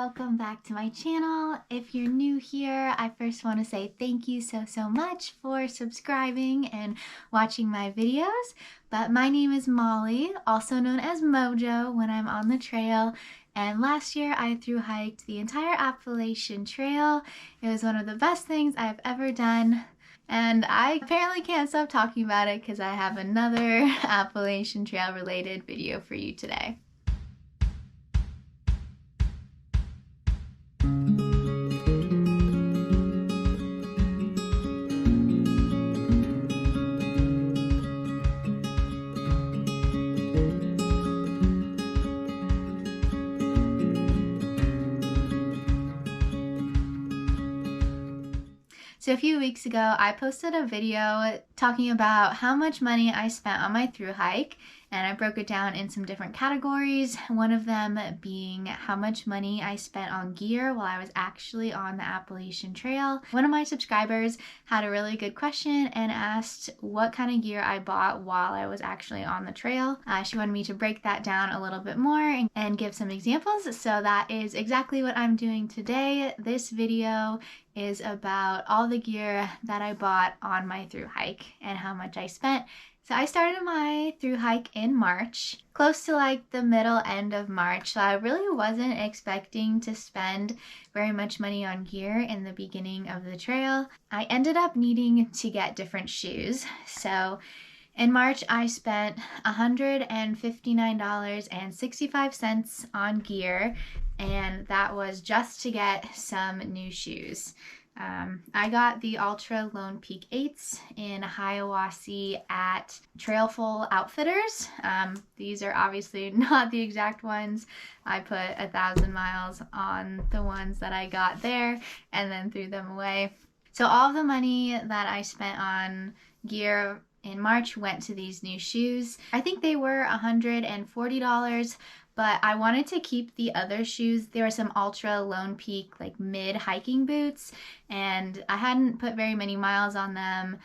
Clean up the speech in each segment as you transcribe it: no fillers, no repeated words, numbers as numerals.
welcome back to my channel. If you're new here, I first want to say thank you so much for subscribing and watching my videos. But my name is Molly, also known as Mojo when I'm on the trail. And last year I thru hiked the entire Appalachian Trail. It was one of the best things I've ever done. And I apparently can't stop talking about it because I have another Appalachian Trail related video for you today. So a few weeks ago, I posted a video talking about how much money I spent on my thru hike, and I broke it down in some different categories, one of them being how much money I spent on gear while I was actually on the Appalachian Trail. One of my subscribers had a really good question and asked what kind of gear I bought while I was actually on the trail. She wanted me to break that down a little bit more and give some examples, so that is exactly what I'm doing today. This video is about all the gear that I bought on my thru hike and how much I spent. So I started my thru hike in March, close to like the middle end of March, so I really wasn't expecting to spend very much money on gear in the beginning of the trail. I ended up needing to get different shoes. So in March, I spent $159.65 on gear, and that was just to get some new shoes. I got the Ultra Lone Peak 8s in Hiawassee at Trailful Outfitters. These are obviously not the exact ones. I put 1,000 miles on the ones that I got there and then threw them away. So all the money that I spent on gear in March went to these new shoes. I think they were $140, but I wanted to keep the other shoes. There were some Ultra Lone Peak like mid hiking boots, and I hadn't put very many miles on them.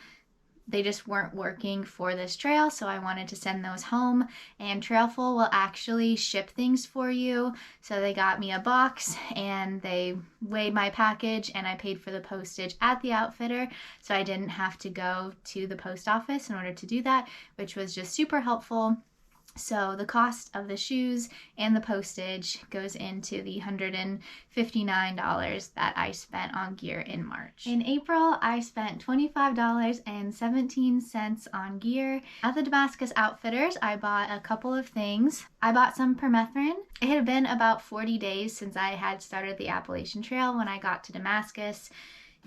They just weren't working for this trail, so I wanted to send those home, and Trailful will actually ship things for you. So they got me a box and they weighed my package, and I paid for the postage at the outfitter, so I didn't have to go to the post office in order to do that, which was just super helpful. So the cost of the shoes and the postage goes into the $159 that I spent on gear in March. In April, I spent $25.17 on gear. At the Damascus Outfitters, I bought a couple of things. I bought some permethrin. It had been about 40 days since I had started the Appalachian Trail when I got to Damascus,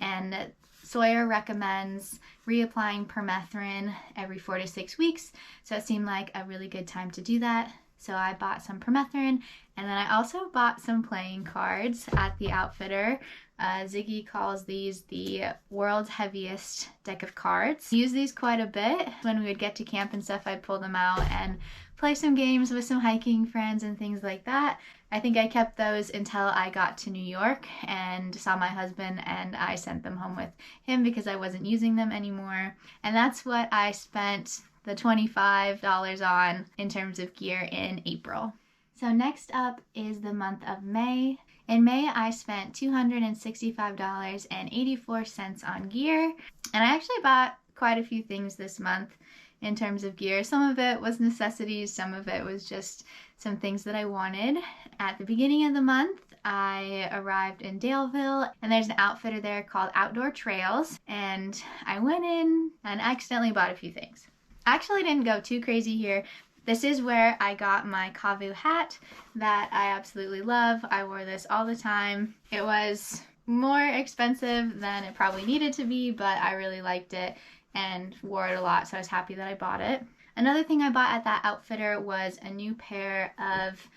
and Sawyer recommends reapplying permethrin every 4 to 6 weeks, so it seemed like a really good time to do that. So I bought some permethrin, and then I also bought some playing cards at the outfitter. Ziggy calls these the world's heaviest deck of cards. I use these quite a bit. When we would get to camp and stuff, I'd pull them out and play some games with some hiking friends and things like that. I think I kept those until I got to New York and saw my husband, and I sent them home with him because I wasn't using them anymore. And that's what I spent the $25 on in terms of gear in April. So next up is the month of May. In May, I spent $265.84 on gear, and I actually bought quite a few things this month in terms of gear. Some of it was necessities, some of it was just some things that I wanted. At the beginning of the month, I arrived in Daleville, and there's an outfitter there called Outdoor Trails, and I went in and accidentally bought a few things. I actually didn't go too crazy here. This is where I got my Kavu hat that I absolutely love. I wore this all the time. It was more expensive than it probably needed to be, but I really liked it and wore it a lot, so I was happy that I bought it. Another thing I bought at that outfitter was a new pair of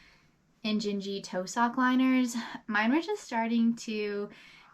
Injinji toe sock liners. Mine were just starting to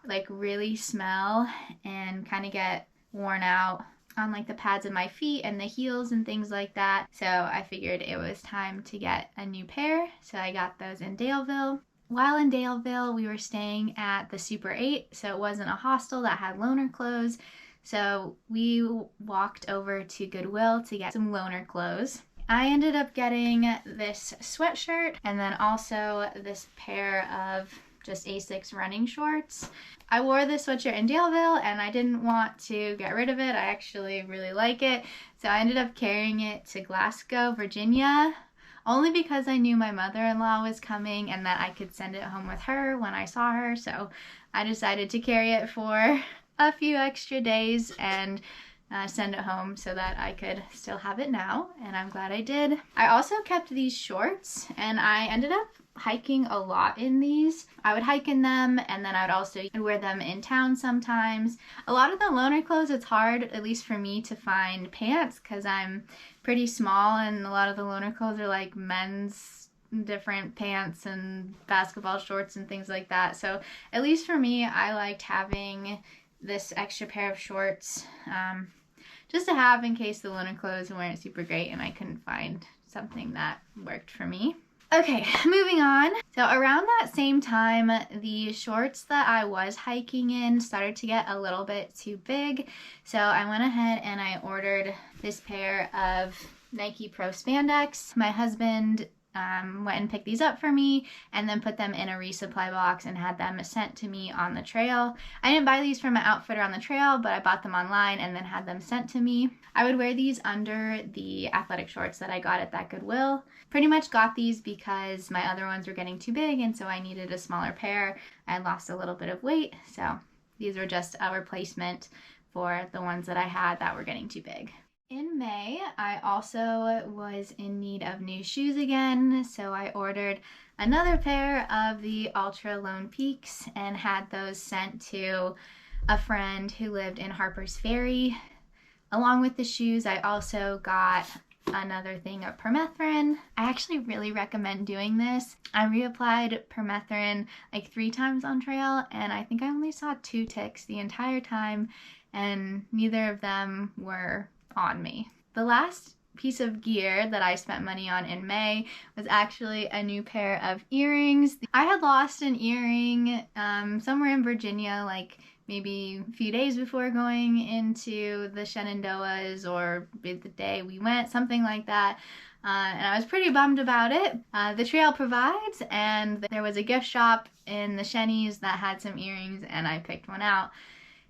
like really smell and kind of get worn out on like the pads of my feet and the heels and things like that. So I figured it was time to get a new pair. So I got those in Daleville. While in Daleville, we were staying at the Super 8, so it wasn't a hostel that had loaner clothes. So we walked over to Goodwill to get some loaner clothes. I ended up getting this sweatshirt and then also this pair of just Asics running shorts. I wore this sweatshirt in Daleville and I didn't want to get rid of it. I actually really like it. So I ended up carrying it to Glasgow, Virginia, only because I knew my mother-in-law was coming and that I could send it home with her when I saw her. So I decided to carry it for a few extra days and send it home so that I could still have it now, and I'm glad I did. I also kept these shorts and I ended up hiking a lot in these. I would hike in them and then I would also wear them in town sometimes. A lot of the loner clothes, it's hard, at least for me, to find pants because I'm pretty small and a lot of the loner clothes are like men's different pants and basketball shorts and things like that. So at least for me, I liked having this extra pair of shorts just to have in case the loner clothes weren't super great and I couldn't find something that worked for me. Okay, moving on. So around that same time, the shorts that I was hiking in started to get a little bit too big. So I went ahead and I ordered this pair of Nike Pro Spandex. My husband went and picked these up for me and then put them in a resupply box and had them sent to me on the trail. I didn't buy these from an outfitter on the trail, but I bought them online and then had them sent to me. I would wear these under the athletic shorts that I got at that Goodwill. Pretty much got these because my other ones were getting too big and so I needed a smaller pair. I had lost a little bit of weight, so these were just a replacement for the ones that I had that were getting too big. In May, I also was in need of new shoes again, so I ordered another pair of the Ultra Lone Peaks and had those sent to a friend who lived in Harper's Ferry. Along with the shoes, I also got another thing of permethrin. I actually really recommend doing this. I reapplied permethrin like 3 times on trail, and I think I only saw 2 ticks the entire time, and neither of them were on me. The last piece of gear that I spent money on in May was actually a new pair of earrings. I had lost an earring somewhere in Virginia, like maybe a few days before going into the Shenandoahs or the day we went, something like that. And I was pretty bummed about it. The trail provides, and there was a gift shop in the Shennies that had some earrings, and I picked one out.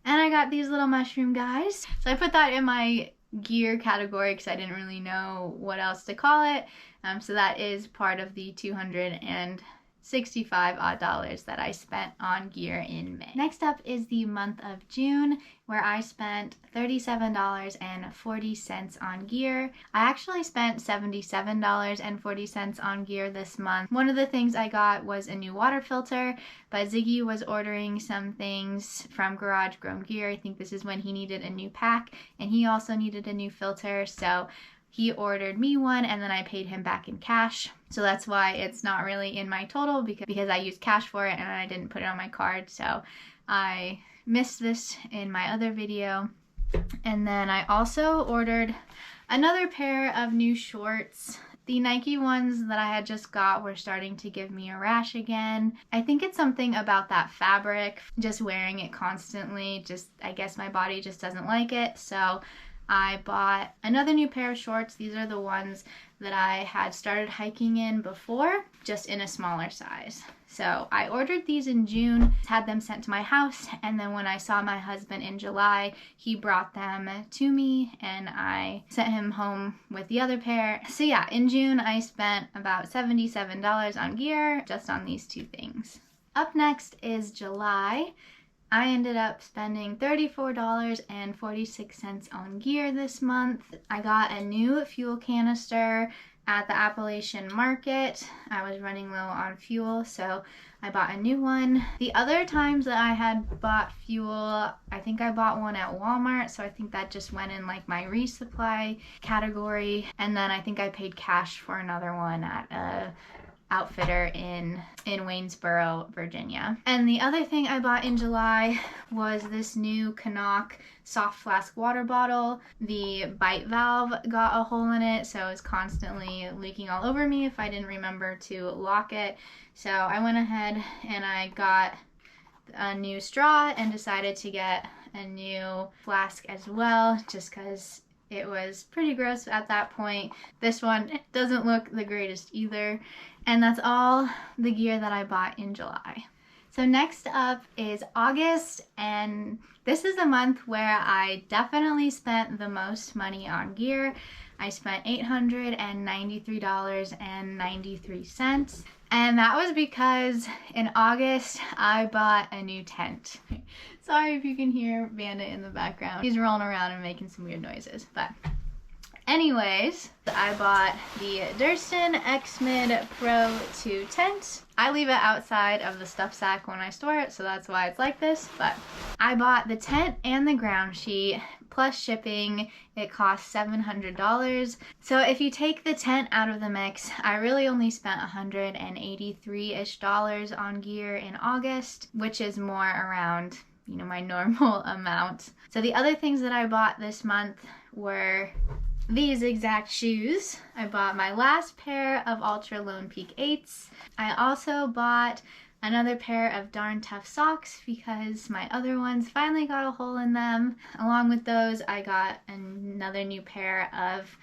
And I got these little mushroom guys. So I put that in my gear category because I didn't really know what else to call it. So that is part of the $265 odd that I spent on gear in May. Next up is the month of June, where I spent $37.40 on gear. I actually spent $77.40 on gear this month. One of the things I got was a new water filter, but Ziggy was ordering some things from Garage Grown Gear. I think this is when he needed a new pack, and he also needed a new filter, so he ordered me one and then I paid him back in cash. So that's why it's not really in my total because I used cash for it and I didn't put it on my card. So I missed this in my other video. And then I also ordered another pair of new shorts. The Nike ones that I had just got were starting to give me a rash again. I think it's something about that fabric, just wearing it constantly. I guess my body just doesn't like it. So I bought another new pair of shorts. These are the ones that I had started hiking in before, just in a smaller size. So I ordered these in June, had them sent to my house, and then when I saw my husband in July, he brought them to me and I sent him home with the other pair. So yeah, in June I spent about $77 on gear just on these 2 things. Up next is July. I ended up spending $34.46 on gear this month. I got a new fuel canister at the Appalachian Market. I was running low on fuel, so I bought a new one. The other times that I had bought fuel, I think I bought one at Walmart, so I think that just went in like my resupply category. And then I think I paid cash for another one at a outfitter in Waynesboro, Virginia. And the other thing I bought in July was this new Canuck soft flask water bottle. The bite valve got a hole in it, so it was constantly leaking all over me if I didn't remember to lock it. So I went ahead and I got a new straw and decided to get a new flask as well, just because it was pretty gross at that point. This one doesn't look the greatest either. And that's all the gear that I bought in July. So next up is August, and this is a month where I definitely spent the most money on gear. I spent $893.93, and that was because in August I bought a new tent. Sorry if you can hear Bandit in the background. He's rolling around and making some weird noises, but anyways, I bought the Durston X-Mid Pro 2 tent. I leave it outside of the stuff sack when I store it, so that's why it's like this. But I bought the tent and the ground sheet, plus shipping. It cost $700. So if you take the tent out of the mix, I really only spent $183-ish on gear in August, which is more around, you know, my normal amount. So the other things that I bought this month were these exact shoes. I bought my last pair of Ultra Lone Peak 8s. I also bought another pair of Darn Tough socks because my other ones finally got a hole in them. Along with those, I got another new pair of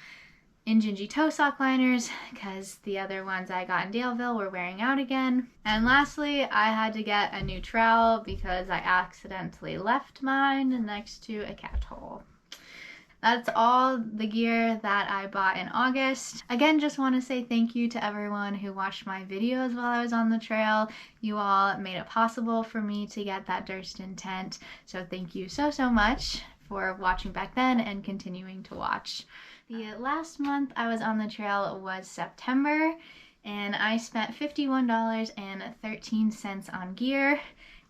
Injinji toe sock liners because the other ones I got in Daleville were wearing out again. And lastly, I had to get a new trowel because I accidentally left mine next to a cat hole. That's all the gear that I bought in August. Again, just want to say thank you to everyone who watched my videos while I was on the trail. You all made it possible for me to get that Durston tent. So thank you so much for watching back then and continuing to watch. The last month I was on the trail was September, and I spent $51.13 on gear.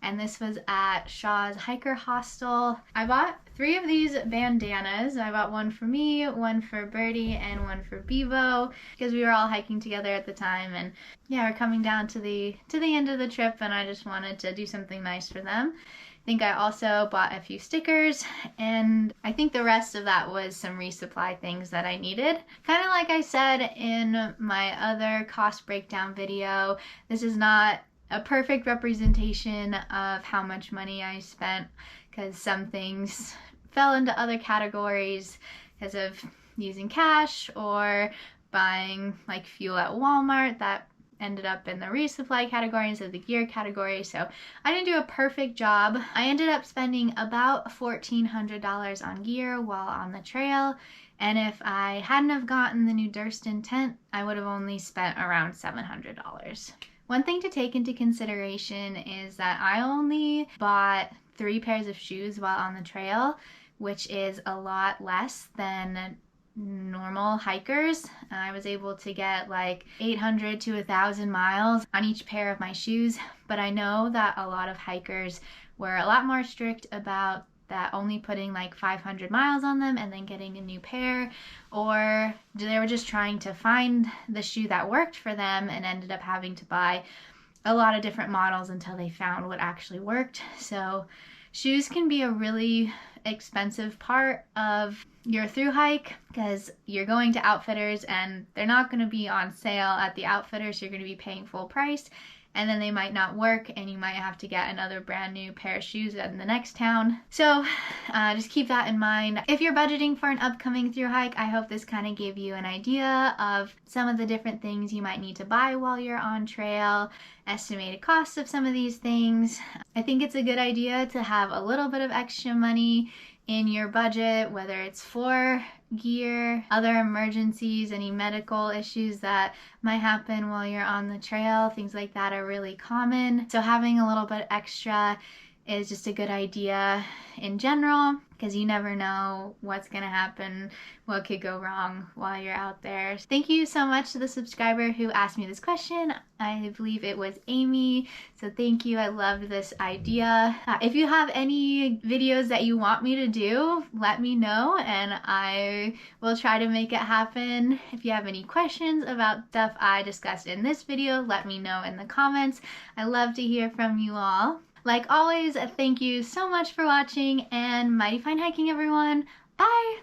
And this was at Shaw's Hiker Hostel. I bought 3 of these bandanas. I bought one for me, one for Birdie, and one for Bevo because we were all hiking together at the time. And yeah, we're coming down to the end of the trip, and I just wanted to do something nice for them. I think I also bought a few stickers, and I think the rest of that was some resupply things that I needed. Kind of like I said in my other cost breakdown video, this is not a perfect representation of how much money I spent because some things fell into other categories because of using cash or buying like fuel at Walmart that ended up in the resupply category instead of the gear category. So I didn't do a perfect job. I ended up spending about $1,400 on gear while on the trail. And if I hadn't have gotten the new Durston tent, I would have only spent around $700. One thing to take into consideration is that I only bought 3 pairs of shoes while on the trail, which is a lot less than normal hikers. I was able to get like 800 to 1,000 miles on each pair of my shoes, but I know that a lot of hikers were a lot more strict about that, only putting like 500 miles on them and then getting a new pair, or they were just trying to find the shoe that worked for them and ended up having to buy a lot of different models until they found what actually worked. So shoes can be a really expensive part of your thru hike because you're going to outfitters and they're not going to be on sale at the outfitters. You're going to be paying full price, and then they might not work and you might have to get another brand new pair of shoes in the next town. So just keep that in mind. If you're budgeting for an upcoming thru hike, I hope this kind of gave you an idea of some of the different things you might need to buy while you're on trail, estimated costs of some of these things. I think it's a good idea to have a little bit of extra money in your budget, whether it's for gear, other emergencies, any medical issues that might happen while you're on the trail. Things like that are really common. So having a little bit extra is just a good idea in general because you never know what's going to happen, what could go wrong while you're out there. Thank you so much to the subscriber who asked me this question. I believe it was Amy. So thank you. I loved this idea. If you have any videos that you want me to do, let me know and I will try to make it happen. If you have any questions about stuff I discussed in this video, let me know in the comments. I love to hear from you all. Like always, thank you so much for watching and mighty fine hiking, everyone. Bye!